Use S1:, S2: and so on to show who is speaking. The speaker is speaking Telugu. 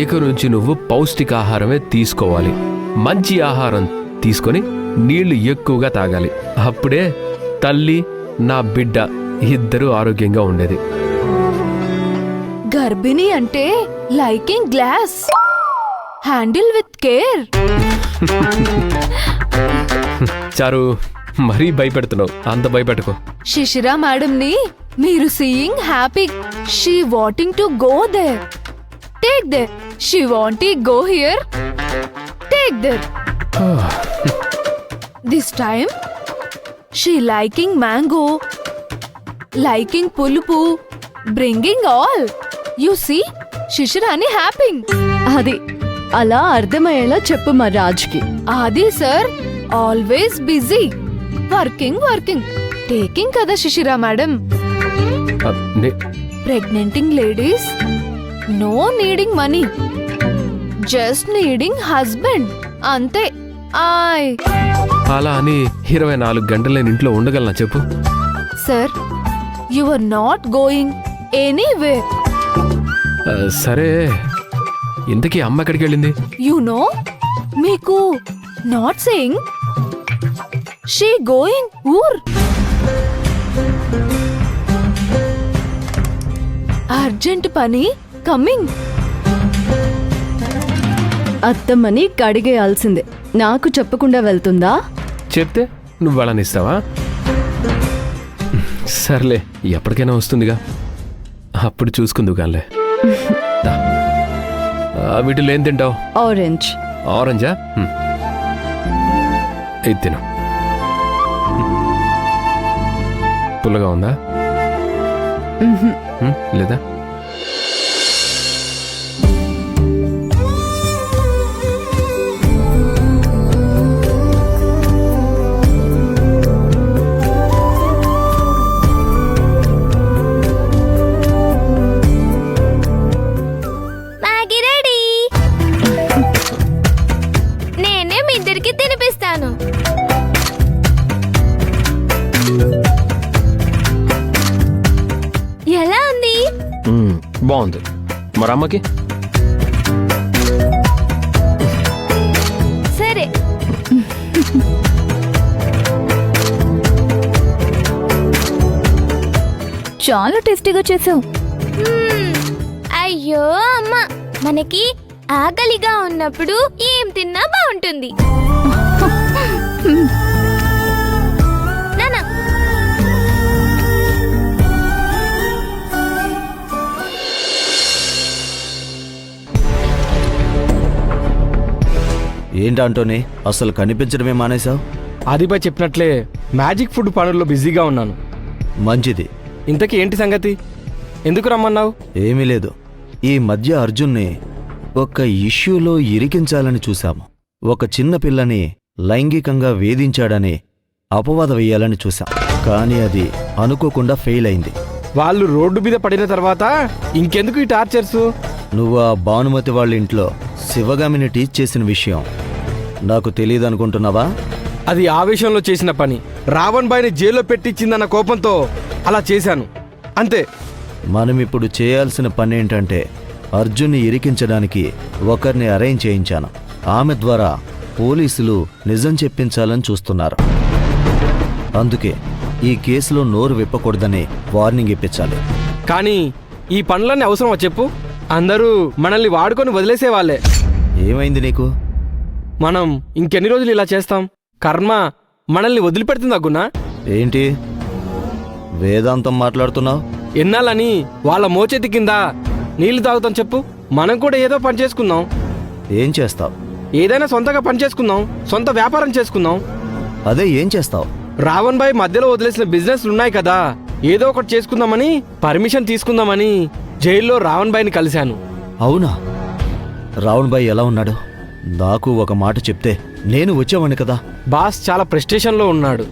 S1: ఇక నుంచి నువ్వు పౌష్టికాహారమే తీసుకోవాలి. మంచి ఆహారం తీసుకొని నీళ్లు ఎక్కువగా తాగాలి. అప్పుడే తల్లి నా బిడ్డ ఇద్దరూ ఆరోగ్యంగా ఉండేది.
S2: గర్భిణి అంటే liking glass, handle with care.
S1: Charu, మరీ భయపెడుతున్నావు. అంత భయపెట్టుకో.
S2: శిశిరా మేడం ని మీరు seeing happy. She wanting to go there, take there. She wanting go here, take there. This time she liking mango, liking పులుపు, బ్రింగింగ్ ఆల్. యు సీ శిశిరాని హ్యాపింగ్.
S3: అది అలా అర్థమయ్యేలా చెప్పు మా రాజ్కి.
S2: Aadi sir always busy, working working, taking కదా Shishira madam. Pregnanting ladies no needing money, just needing husband అంతే.
S1: అలా అని 24 గంటలు నేను ఇంట్లో ఉండగలనా చెప్పు?
S2: Sir you are not going anyway.
S1: సరే, ఇంతకీ అమ్మ ఎక్కడికి వెళ్ళింది?
S2: యు నో, మీకు నాట్ సేయింగ్ షీ గోయింగ్ ఊర్. అర్జెంట్ పని కమింగ్.
S3: అత్తమ్మని కడిగేయాల్సిందే, నాకు చెప్పకుండా వెళ్తుందా?
S1: చెప్తే నువ్వు వాళ్ళని ఇస్తావా? సర్లే, ఎప్పటికైనా వస్తుందిగా, అప్పుడు చూసుకుందు కాలే. వీటిలో ఏం తింటావు?
S3: ఆరెంజ్.
S1: ఆరెంజా? ఇది తిను. పుల్లగా ఉందా లేదా?
S4: Maggi ready. నేనే మీ ఇద్దరికి తినిపిస్తాను. ఎలా ఉంది?
S1: బాగుంది. మరి అమ్మకి?
S4: సరే.
S3: చాలా టేస్టీగా చేసావు.
S4: అయ్యో అమ్మ, మనకి ఆకలిగా ఉన్నప్పుడు ఏం తిన్నా బాగుంటుంది. నానా,
S5: ఏంటంటోని అసలు కనిపించడమే మానేశావు?
S6: ఆదిపై చెప్పినట్లే మ్యాజిక్ ఫుడ్ పనుల్లో బిజీగా ఉన్నాను.
S5: మంచిది.
S6: ఇంతకీ ఏంటి సంగతి? ఎందుకు రమ్మన్నావు?
S5: ఏమీ లేదు, ఈ మధ్య అర్జున్ని ఒక ఇష్యూలో ఇరికించాలని చూశాము. ఒక చిన్న పిల్లని లైంగికంగా వేధించాడని అపవాద వేయాలని చూశాం, కానీ అది అనుకోకుండా ఫెయిల్ అయింది.
S6: వాళ్ళు రోడ్డు మీద పడిన తర్వాత ఇంకెందుకు ఈ టార్చర్స్?
S5: నువ్వు ఆ భానుమతి వాళ్ళ ఇంట్లో శివగామిని టీచ్ చేసిన విషయం నాకు తెలియదనుకుంటున్నావా?
S6: అది ఆవేశంలో చేసిన పని. రావణ్ బాయ్ని జైల్లో పెట్టించిందన్న కోపంతో అలా చేశాను, అంతే.
S5: మనమిప్పుడు చేయాల్సిన పని ఏంటంటే అర్జున్ని ఇరికించడానికి ఒకరిని అరేంజ్ చేయించాను. ఆమె ద్వారా పోలీసులు నిజం చెప్పించాలని చూస్తున్నారు. అందుకే ఈ కేసులో నోరు విప్పకూడదని వార్నింగ్ ఇప్పించాలి.
S6: కానీ ఈ పనులన్నీ అవసరమా చెప్పు? అందరూ మనల్ని వాడుకొని వదిలేసేవాళ్లే.
S5: ఏమైంది నీకు?
S6: మనం ఇంకెన్ని రోజులు ఇలా చేస్తాం? కర్మ మనల్ని వదిలిపెడుతుందా గున్నా?
S5: ఏంటి వేదాంతం మాట్లాడుతున్నావు?
S6: ఎన్నాళ్ళని వాళ్ళ మోచేతి కింద నీళ్లు తాగుతాం చెప్పు? మనం కూడా ఏదో పని చేసుకుందాం.
S5: ఏం చేస్తావు?
S6: ఏదైనా సొంతగా పని చేసుకుందాం, సొంత వ్యాపారం చేసుకుందాం.
S5: అదే ఏం చేస్తావు?
S6: రావణ్ బాయ్ మధ్యలో వదిలేసిన బిజినెస్లు ఉన్నాయి కదా, ఏదో ఒకటి చేసుకుందామని పర్మిషన్ తీసుకుందామని జైల్లో రావణ్ బాయ్ని కలిశాను.
S5: అవునా? రావణ్ బాయ్ ఎలా ఉన్నాడు? నాకు ఒక మాట చెప్తే నేను వచ్చేవాణ్ణి కదా.
S6: బాస్ చాలా ప్రెస్టేషన్లో ఉన్నాడు.